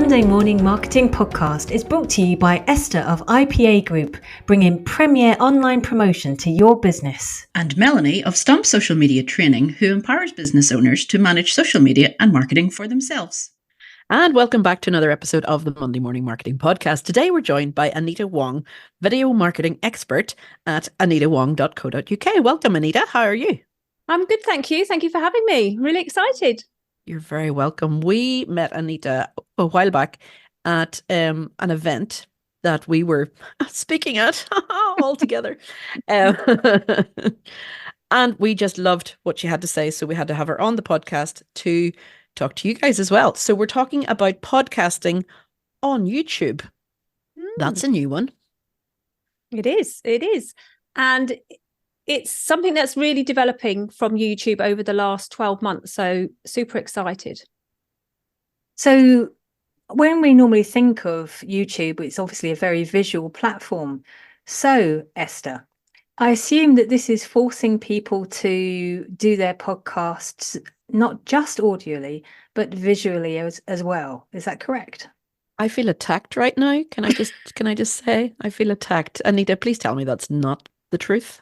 Monday Morning Marketing Podcast is brought to you by Esther of IPA Group, bringing premier online promotion to your business. And Melanie of Stomp Social Media Training, who empowers business owners to manage social media and marketing for themselves. And welcome back to another episode of the Monday Morning Marketing Podcast. Today we're joined by Anita Wong, video marketing expert at anitawong.co.uk. Welcome, Anita. How are you? I'm good, thank you. Thank you for having me. Really excited. You're very welcome. We met Anita a while back at an event that we were speaking at all together. And we just loved what she had to say. So we had to have her on the podcast to talk to you guys as well. So we're talking about podcasting on YouTube. That's a new one. It is. And it's something that's really developing from YouTube over the last 12 months. So super excited. So when we normally think of YouTube, it's obviously a very visual platform. So, Esther, I assume that this is forcing people to do their podcasts not just audioly, but visually as well. Is that correct? I feel attacked right now. Can I just say I feel attacked? Anita, please tell me that's not the truth.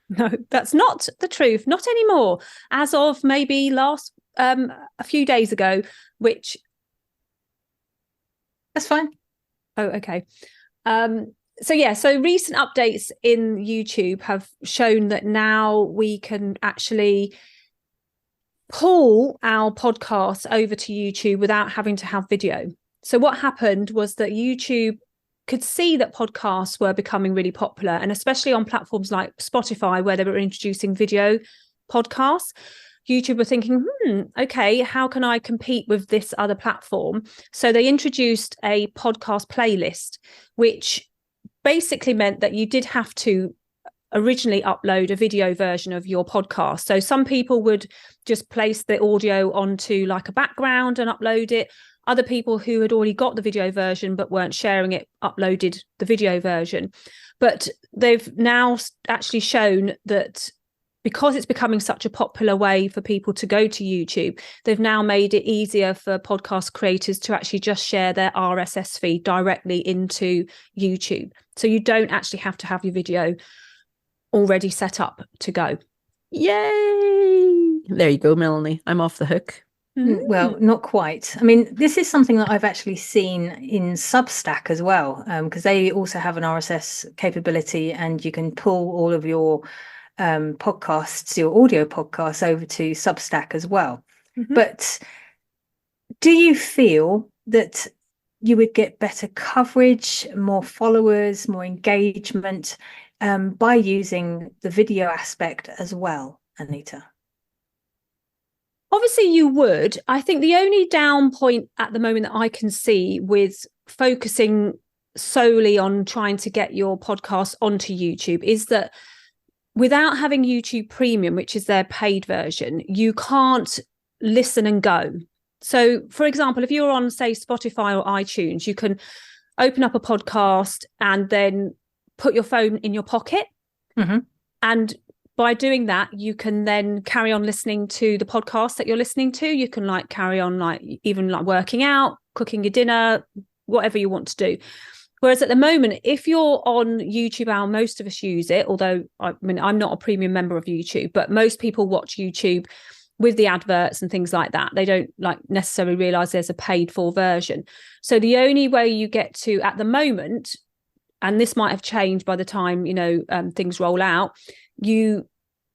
No, that's not the truth. Not anymore. As of maybe last a few days ago, which that's fine. Oh, okay. So recent updates in YouTube have shown that now we can actually pull our podcasts over to YouTube without having to have video. So what happened was that YouTube could see that podcasts were becoming really popular, and especially on platforms like Spotify, where they were introducing video podcasts. YouTube were thinking, okay, how can I compete with this other platform? So they introduced a podcast playlist, which basically meant that you did have to originally upload a video version of your podcast. So some people would just place the audio onto like a background and upload it. Other people who had already got the video version but weren't sharing it uploaded the video version. But they've now actually shown that because it's becoming such a popular way for people to go to YouTube, they've now made it easier for podcast creators to actually just share their RSS feed directly into YouTube. So you don't actually have to have your video already set up to go. Yay! There you go, Melanie. I'm off the hook. Well, not quite. I mean, this is something that I've actually seen in Substack as well, because they also have an RSS capability, and you can pull all of your podcasts, your audio podcasts, over to Substack as well. But do you feel that you would get better coverage, more followers, more engagement by using the video aspect as well, Anita? Obviously you would. I think the only down point at the moment that I can see with focusing solely on trying to get your podcast onto YouTube is that without having YouTube Premium, which is their paid version, you can't listen and go. So, for example, if you're on, say, Spotify or iTunes, you can open up a podcast and then put your phone in your pocket. And by doing that, you can then carry on listening to the podcast that you're listening to. You can carry on even working out, cooking your dinner, whatever you want to do. Whereas at the moment, if you're on YouTube, most of us use it, although I'm not a premium member of YouTube, but most people watch YouTube with the adverts and things like that. They don't necessarily realize there's a paid for version. So the only way you get to at the moment, and this might have changed by the time, things roll out,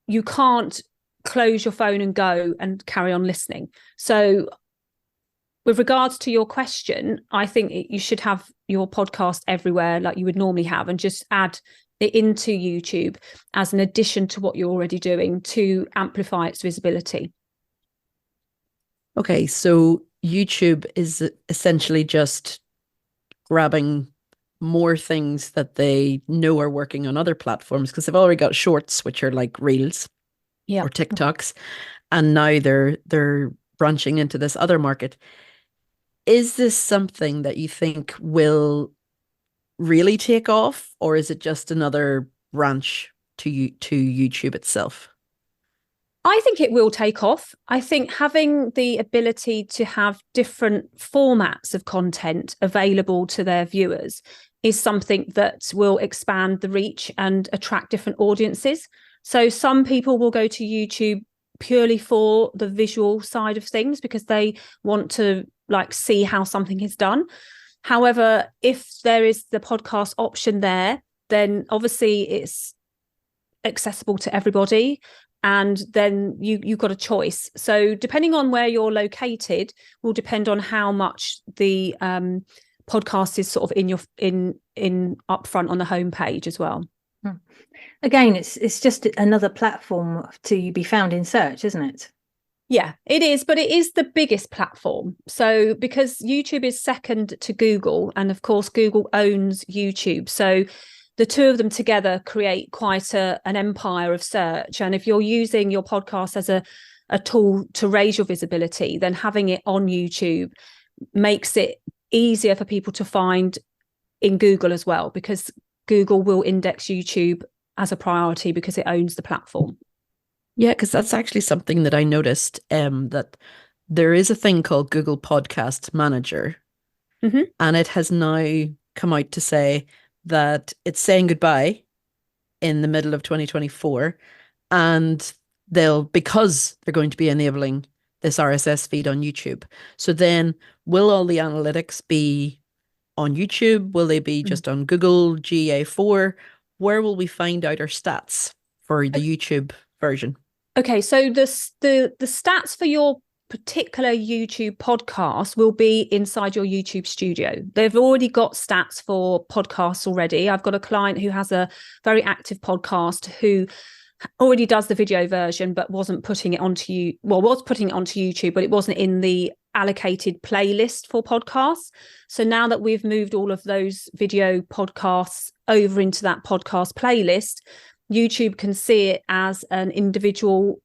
you can't close your phone and go and carry on listening. So with regards to your question, I think you should have your podcast everywhere like you would normally have, and just add it into YouTube as an addition to what you're already doing to amplify its visibility. Okay, so YouTube is essentially just grabbing more things that they know are working on other platforms, because they've already got shorts, which are like Reels or TikToks, and now they're branching into this other market. Is this something that you think will really take off, or is it just another branch to YouTube itself? I think it will take off. I think having the ability to have different formats of content available to their viewers is something that will expand the reach and attract different audiences. So some people will go to YouTube purely for the visual side of things because they want to like see how something is done. However, if there is the podcast option there, then obviously it's accessible to everybody. And then you've got a choice. So depending on where you're located will depend on how much the podcast is sort of in upfront on the homepage as well. Again, it's just another platform to be found in search, isn't it? Yeah, it is, but it is the biggest platform. So because YouTube is second to Google, and of course Google owns YouTube, so the two of them together create quite an empire of search. And if you're using your podcast as a tool to raise your visibility, then having it on YouTube makes it easier for people to find in Google as well, because Google will index YouTube as a priority because it owns the platform. Yeah, because that's actually something that I noticed, that there is a thing called Google Podcast Manager, and it has now come out to say that it's saying goodbye in the middle of 2024, and because they're going to be enabling this RSS feed on YouTube. So then will all the analytics be on YouTube? Will they be just on Google GA4? Where will we find out our stats for the YouTube version? Okay, so the stats for your particular YouTube podcast will be inside your YouTube studio. They've already got stats for podcasts already. I've got a client who has a very active podcast who already does the video version, but wasn't putting it onto was putting it onto YouTube, but it wasn't in the allocated playlist for podcasts. So now that we've moved all of those video podcasts over into that podcast playlist, YouTube can see it as an individual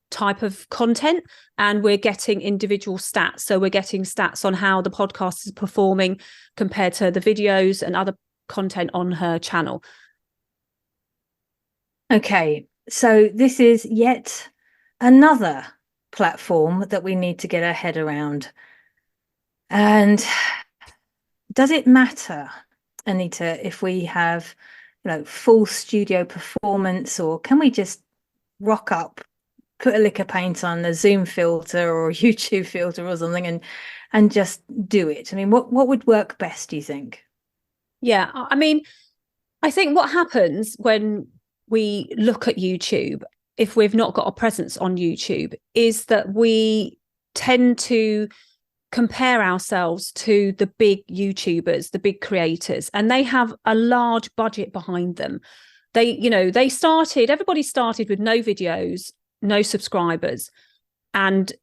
type of content, and we're getting individual stats. So we're getting stats on how the podcast is performing compared to the videos and other content on her channel. Okay, so this is yet another platform that we need to get our head around. And does it matter, Anita, if we have, full studio performance, or can we just rock up, put a lick of paint on, a Zoom filter or a YouTube filter or something, and just do it? I mean, what would work best, do you think? Yeah, I mean, I think what happens when we look at YouTube, if we've not got a presence on YouTube, is that we tend to compare ourselves to the big YouTubers, the big creators, and they have a large budget behind them. Everybody started with no videos, no subscribers, and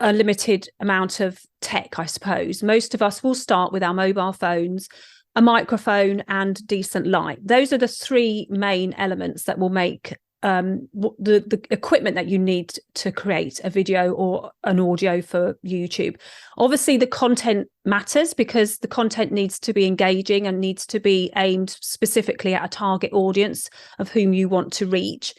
a limited amount of tech, I suppose. Most of us will start with our mobile phones, a microphone, and decent light. Those are the three main elements that will make the equipment that you need to create a video or an audio for YouTube. Obviously, the content matters because the content needs to be engaging and needs to be aimed specifically at a target audience of whom you want to reach.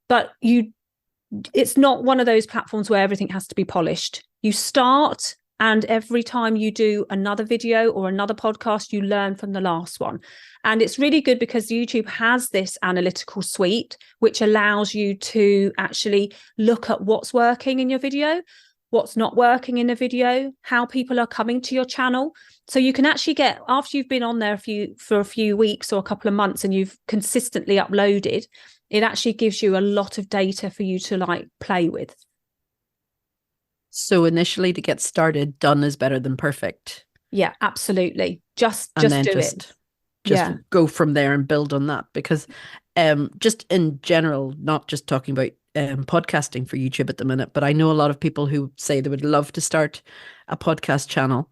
But it's not one of those platforms where everything has to be polished. You start, and every time you do another video or another podcast, you learn from the last one. And it's really good because YouTube has this analytical suite, which allows you to actually look at what's working in your video, what's not working in a video, how people are coming to your channel. So you can actually get, after you've been on there for a few weeks or a couple of months and you've consistently uploaded, it actually gives you a lot of data for you to play with. So initially, to get started, done is better than perfect. Yeah, absolutely. Just and then do just it. Just go from there and build on that, because just in general, not just talking about podcasting for YouTube at the minute, but I know a lot of people who say they would love to start a podcast channel.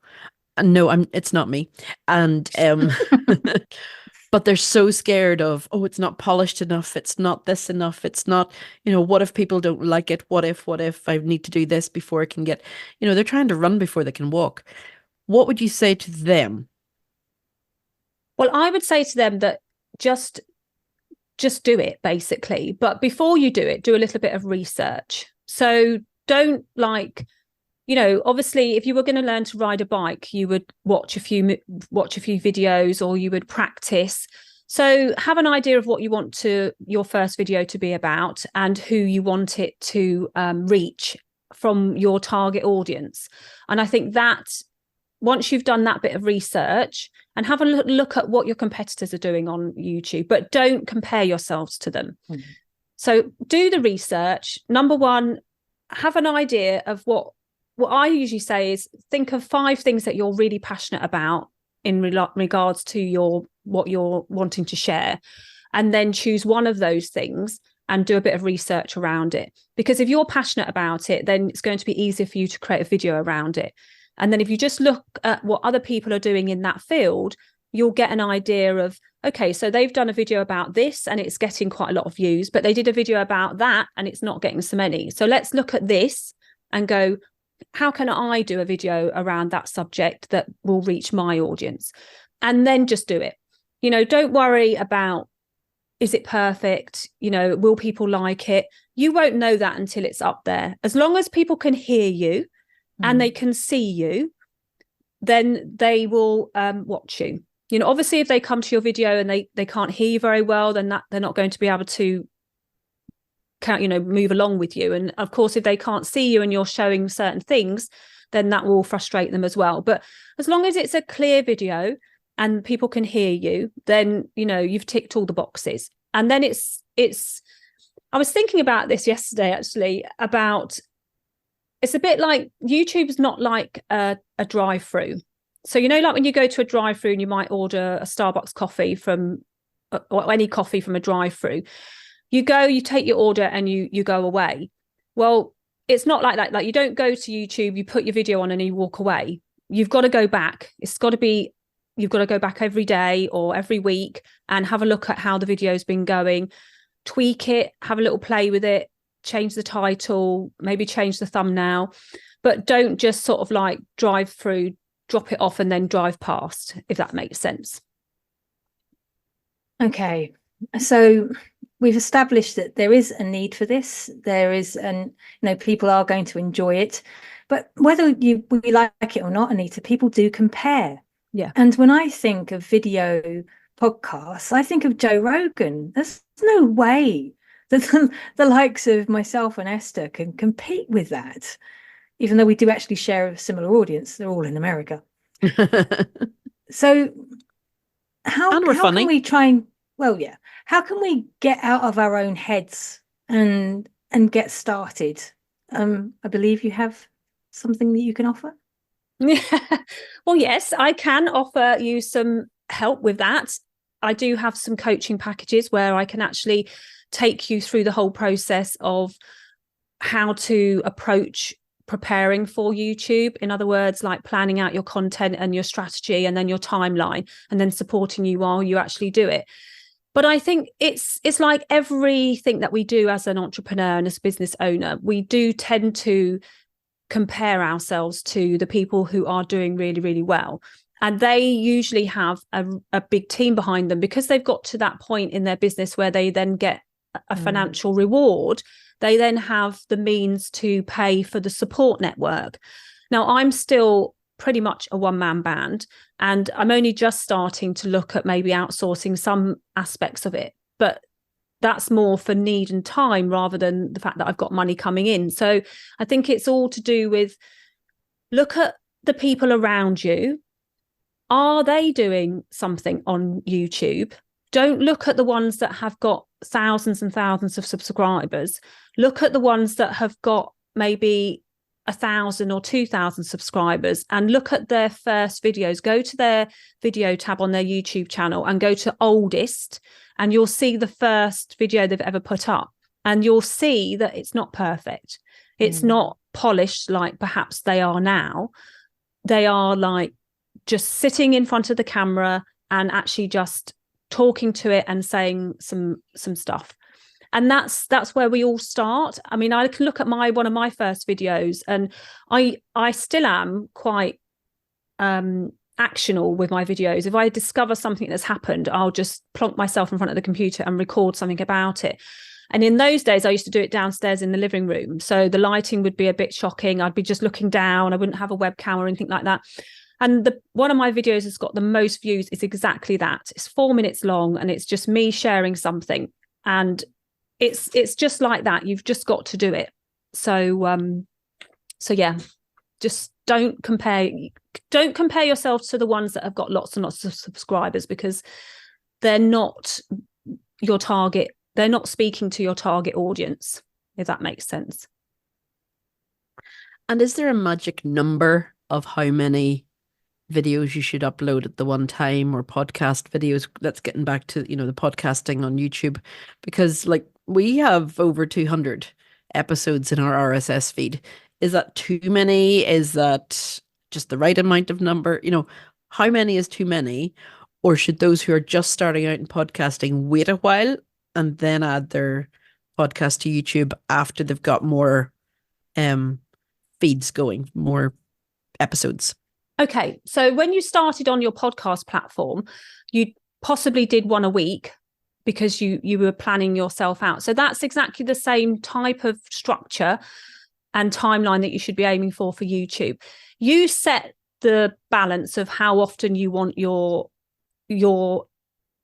And no, it's not me. And but they're so scared of, it's not polished enough. It's not this enough. It's not, what if people don't like it? What if I need to do this before I can get, they're trying to run before they can walk. What would you say to them? Well, I would say to them that just just do it, basically. But before you do it, do a little bit of research. So don't obviously if you were going to learn to ride a bike, you would watch a few videos, or you would practice. So have an idea of what you want your first video to be about, and who you want it to reach from your target audience. And I think that once you've done that bit of research, and have a look at what your competitors are doing on YouTube, but don't compare yourselves to them. Mm-hmm. So do the research. Number one, have an idea of what I usually say is, think of 5 things that you're really passionate about in regards to what you're wanting to share, and then choose one of those things and do a bit of research around it. Because if you're passionate about it, then it's going to be easier for you to create a video around it. And then if you just look at what other people are doing in that field, you'll get an idea of, okay, so they've done a video about this and it's getting quite a lot of views, but they did a video about that and it's not getting so many. So let's look at this and go, how can I do a video around that subject that will reach my audience? And then just do it. Don't worry about, is it perfect? Will people like it? You won't know that until it's up there. As long as people can hear you and they can see you, then they will watch you. Obviously, if they come to your video and they can't hear you very well, then they're not going to be able to move along with you. And of course, if they can't see you and you're showing certain things, then that will frustrate them as well. But as long as it's a clear video and people can hear you, then you've ticked all the boxes. And then it's I was thinking about this yesterday, actually, about, it's a bit like, YouTube's not like a drive-through. So like when you go to a drive-through and you might order a Starbucks coffee or any coffee from a drive-through, you go, you take your order and you go away. Well, it's not like that. Like, you don't go to YouTube, you put your video on and you walk away. You've got to go back. You've got to go back every day or every week and have a look at how the video's been going, tweak it, have a little play with it, change the title, maybe change the thumbnail, but don't just sort of like drive through, drop it off and then drive past, if that makes sense. Okay. So we've established that there is a need for this. There is, people are going to enjoy it, but whether we like it or not, Anita, people do compare. Yeah. And when I think of video podcasts, I think of Joe Rogan. There's no way that the likes of myself and Esther can compete with that, even though we do actually share a similar audience. They're all in America. So how can we try and, how can we get out of our own heads and get started? I believe you have something that you can offer. Yeah. Well, yes, I can offer you some help with that. I do have some coaching packages where I can actually take you through the whole process of how to approach preparing for YouTube. In other words, like planning out your content and your strategy and then your timeline, and then supporting you while you actually do it. But I think it's like everything that we do as an entrepreneur and as a business owner, we do tend to compare ourselves to the people who are doing really, really well. And they usually have a big team behind them, because they've got to that point in their business where they then get a financial reward. They then have the means to pay for the support network. Now, I'm still pretty much a one-man band, and I'm only just starting to look at maybe outsourcing some aspects of it. But that's more for need and time rather than the fact that I've got money coming in. So I think it's all to do with, look at the people around you. Are they doing something on YouTube? Don't look at the ones that have got thousands and thousands of subscribers. Look at the ones that have got maybe 1,000 or 2,000 subscribers and look at their first videos. Go to their video tab on their YouTube channel and go to oldest, and you'll see the first video they've ever put up, and you'll see that it's not perfect. It's not polished like perhaps they are now. They are like just sitting in front of the camera and actually just talking to it and saying some stuff. And that's where we all start. I mean, I can look at one of my first videos, and I still am quite actional with my videos. If I discover something that's happened, I'll just plonk myself in front of the computer and record something about it. And in those days, I used to do it downstairs in the living room. So the lighting would be a bit shocking. I'd be just looking down. I wouldn't have a webcam or anything like that. And one of my videos has got the most views is exactly that. It's 4 minutes long and it's just me sharing something. And it's just like that. You've just got to do it. So yeah, just don't compare yourself to the ones that have got lots and lots of subscribers, because they're not your target. They're not speaking to your target audience, if that makes sense. And is there a magic number of how many videos you should upload at the one time, or podcast videos? That's getting back to, the podcasting on YouTube, because like we have over 200 episodes in our RSS feed. Is that too many? Is that just the right amount of number? How many is too many? Or should those who are just starting out in podcasting wait a while and then add their podcast to YouTube after they've got more feeds going, more episodes? Okay, so when you started on your podcast platform, you possibly did one a week because you were planning yourself out. So that's exactly the same type of structure and timeline that you should be aiming for YouTube. You set the balance of how often you want your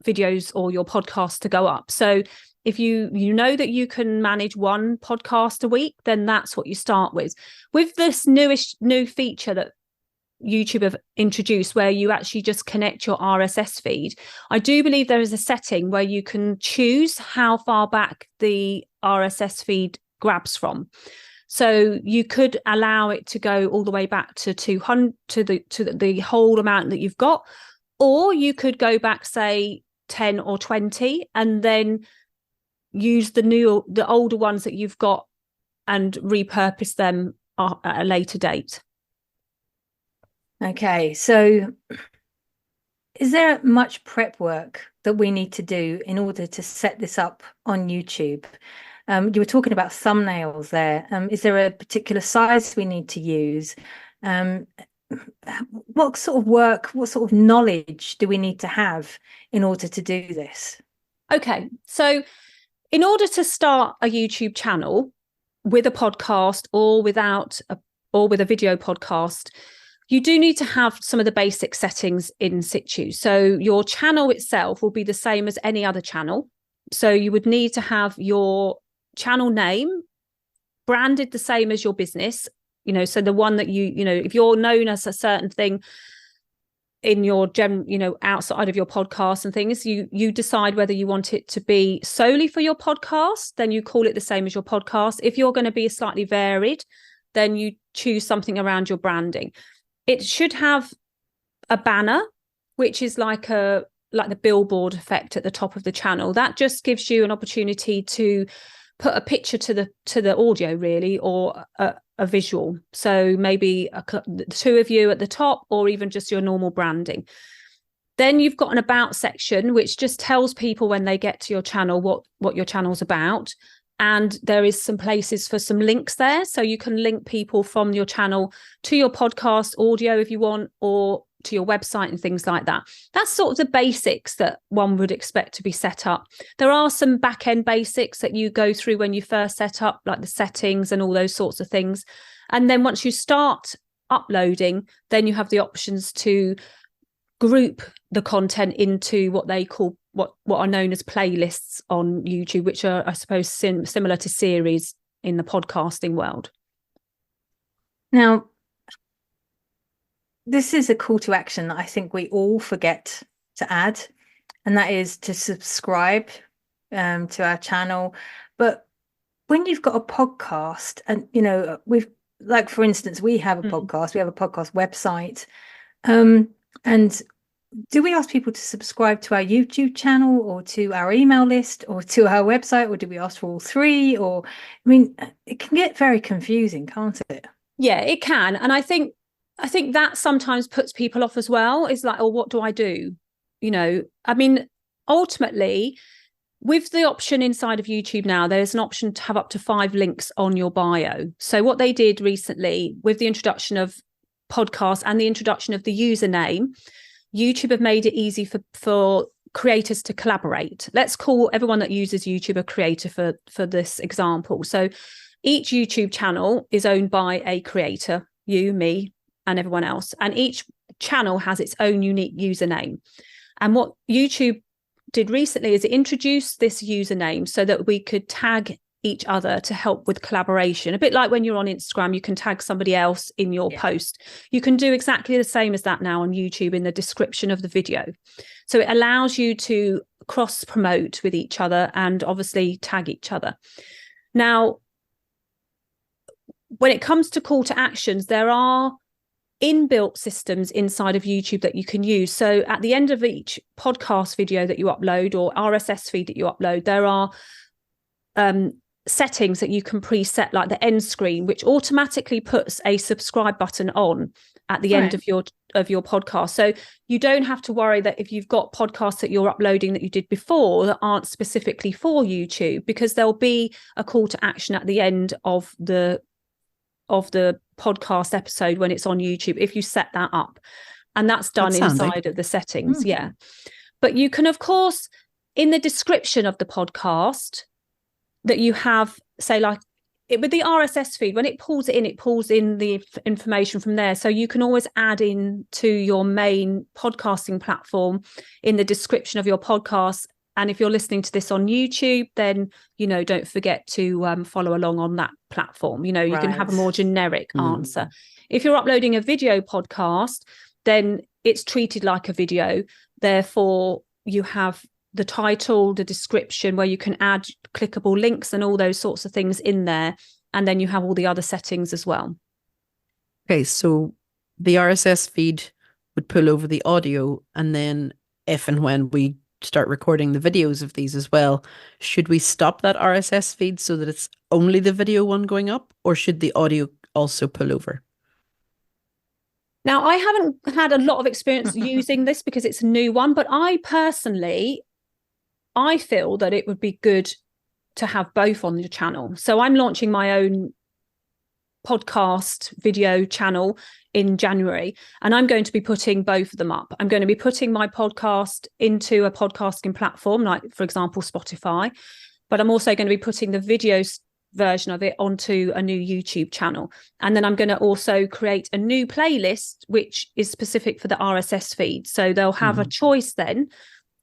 videos or your podcast to go up. So if you know that you can manage one podcast a week, then that's what you start with. With this new feature that YouTube have introduced, where you actually just connect your RSS feed, I do believe there is a setting where you can choose how far back the RSS feed grabs from. So you could allow it to go all the way back to 200 to the whole amount that you've got, or you could go back, say 10 or 20, and then use the older ones that you've got and repurpose them at a later date. Okay, so is there much prep work that we need to do in order to set this up on YouTube? You were talking about thumbnails there. Is there a particular size we need to use? What sort of work, what sort of knowledge do we need to have in order to do this? Okay, so in order to start a YouTube channel with a podcast or with a video podcast, you do need to have some of the basic settings in situ. So your channel itself will be the same as any other channel. So you would need to have your channel name branded the same as your business. So the one that if you're known as a certain thing in your outside of your podcast and things, you decide whether you want it to be solely for your podcast, then you call it the same as your podcast. If you're going to be slightly varied, then you choose something around your branding. It should have a banner, which is like the billboard effect at the top of the channel. That just gives you an opportunity to put a picture to the audio, really, or a visual. So maybe the two of you at the top, or even just your normal branding. Then you've got an about section, which just tells people when they get to your channel what your channel's about. And there is some places for some links there. So you can link people from your channel to your podcast audio if you want, or to your website and things like that. That's sort of the basics that one would expect to be set up. There are some back-end basics that you go through when you first set up, like the settings and all those sorts of things. And then once you start uploading, then you have the options to group the content into what they call what are known as playlists on YouTube, which are, I suppose, similar to series in the podcasting world. Now, this is a call to action that I think we all forget to add, and that is to subscribe to our channel. But when you've got a podcast, and we've, like, for instance, we have a podcast, we have a podcast website, and do we ask people to subscribe to our YouTube channel or to our email list or to our website, or do we ask for all three? Or, it can get very confusing, can't it? Yeah, it can. And I think that sometimes puts people off as well. It's like, oh, what do I do? Ultimately, with the option inside of YouTube now, there's an option to have up to 5 links on your bio. So what they did recently with the introduction of podcast and the introduction of the username, YouTube have made it easy for creators to collaborate. Let's call everyone that uses YouTube a creator for this example. So each YouTube channel is owned by a creator, you, me, and everyone else. And each channel has its own unique username. And what YouTube did recently is it introduced this username so that we could tag each other to help with collaboration. A bit like when you're on Instagram, you can tag somebody else in your post. You can do exactly the same as that now on YouTube in the description of the video. So it allows you to cross promote with each other and obviously tag each other. Now, when it comes to call to actions, there are inbuilt systems inside of YouTube that you can use. So at the end of each podcast video that you upload or RSS feed that you upload, there are settings that you can preset, like the end screen, which automatically puts a subscribe button on at the end of your podcast. So you don't have to worry that if you've got podcasts that you're uploading that you did before that aren't specifically for YouTube, because there'll be a call to action at the end of the podcast episode when it's on YouTube, if you set that up. And that's done inside of the settings. Yeah. But you can, of course, in the description of the podcast that you have, say, like with the RSS feed, when it pulls in the information from there. So you can always add in to your main podcasting platform in the description of your podcast. And if you're listening to this on YouTube, then, don't forget to follow along on that platform. You can have a more generic answer. If you're uploading a video podcast, then it's treated like a video. Therefore, you have the title, the description, where you can add clickable links and all those sorts of things in there. And then you have all the other settings as well. Okay, so the RSS feed would pull over the audio, and then if and when we start recording the videos of these as well, should we stop that RSS feed so that it's only the video one going up, or should the audio also pull over? Now, I haven't had a lot of experience using this because it's a new one, but I feel that it would be good to have both on your channel. So I'm launching my own podcast video channel in January, and I'm going to be putting both of them up. I'm going to be putting my podcast into a podcasting platform, like, for example, Spotify, but I'm also going to be putting the video version of it onto a new YouTube channel. And then I'm going to also create a new playlist, which is specific for the RSS feed. So they'll have a choice then.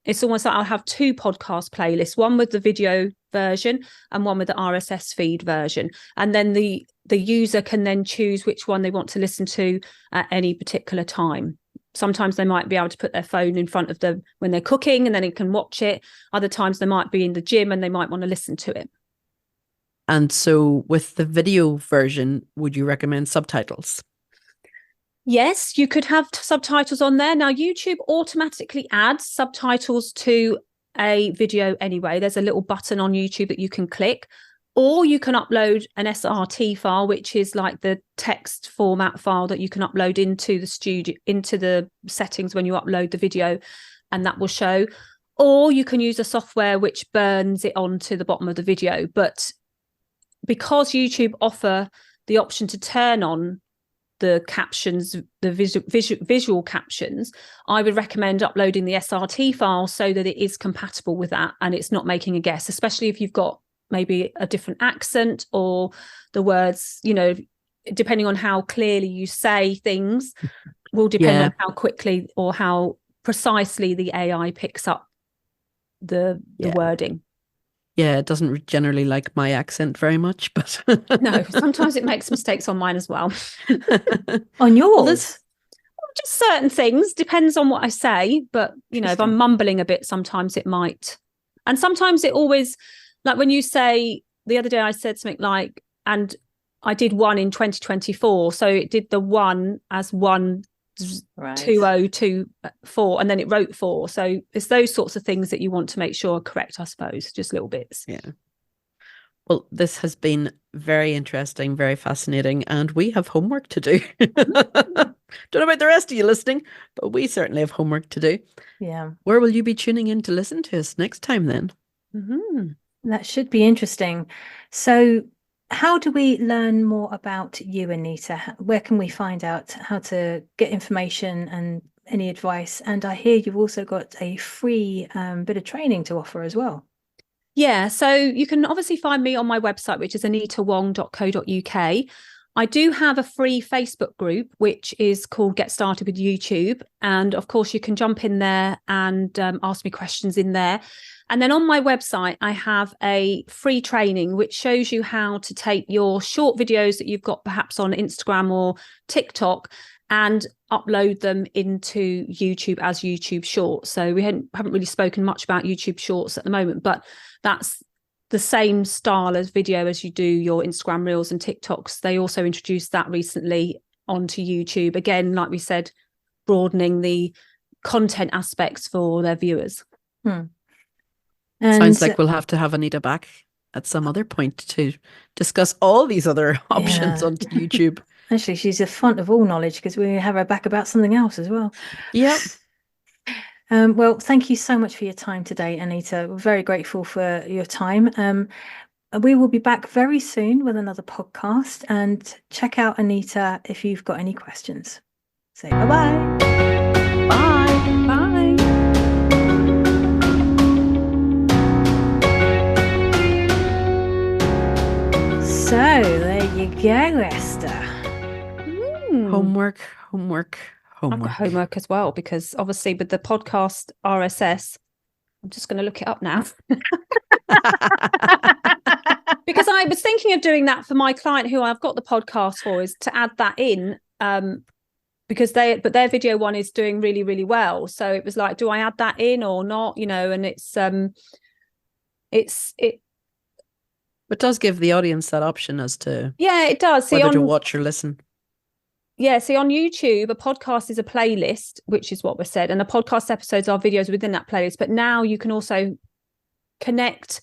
It's almost like I'll have two podcast playlists, one with the video version and one with the RSS feed version. And then the user can then choose which one they want to listen to at any particular time. Sometimes they might be able to put their phone in front of them when they're cooking and then they can watch it. Other times they might be in the gym and they might want to listen to it. And so with the video version, would you recommend subtitles? Yes, you could have subtitles on there. Now, YouTube automatically adds subtitles to a video anyway. There's a little button on YouTube that you can click, or you can upload an SRT file, which is like the text format file that you can upload into the studio, into the settings when you upload the video, and that will show. Or you can use a software which burns it onto the bottom of the video. But because YouTube offer the option to turn on the captions, the visual captions, I would recommend uploading the SRT file so that it is compatible with that and it's not making a guess, especially if you've got maybe a different accent or the words, depending on how clearly you say things will depend on how quickly or how precisely the AI picks up the wording. Yeah, it doesn't generally like my accent very much, but no, sometimes it makes mistakes on mine as well. On yours? Just certain things, depends on what I say. But, if I'm mumbling a bit, sometimes it might. And sometimes it always, like when you say, the other day I said something like, and I did one in 2024. So it did the one as 2024 and then it wrote 4. So it's those sorts of things that you want to make sure are correct, I suppose, just little bits. Yeah. Well, this has been very interesting, very fascinating, and we have homework to do. Don't know about the rest of you listening, but we certainly have homework to do. Yeah. Where will you be tuning in to listen to us next time then? That should be interesting. So how do we learn more about you, Anita? Where can we find out how to get information and any advice? And I hear you've also got a free bit of training to offer as well. Yeah, so you can obviously find me on my website, which is anitawong.co.uk. I do have a free Facebook group, which is called Get Started with YouTube. And of course, you can jump in there and ask me questions in there. And then on my website, I have a free training, which shows you how to take your short videos that you've got perhaps on Instagram or TikTok and upload them into YouTube as YouTube Shorts. So we haven't really spoken much about YouTube Shorts at the moment, but that's the same style as video as you do your Instagram Reels and TikToks. They also introduced that recently onto YouTube. Again, like we said, broadening the content aspects for their viewers. And sounds like we'll have to have Anita back at some other point to discuss all these other options onto YouTube. Actually, she's a font of all knowledge because we have her back about something else as well. Yep. Well, thank you so much for your time today, Anita. We're very grateful for your time. We will be back very soon with another podcast, and check out Anita if you've got any questions. Say bye-bye. Bye. Bye. So there you go, Esther. Homework. I've got homework as well, because obviously with the podcast RSS, I'm just going to look it up now. Because I was thinking of doing that for my client who I've got the podcast for, is to add that in, because their video one is doing really, really well. So it was like, do I add that in or not? You know, and But does give the audience that option as to it does. See, whether to watch or listen. Yeah, see, on YouTube, a podcast is a playlist, which is what we said, and the podcast episodes are videos within that playlist. But now you can also connect.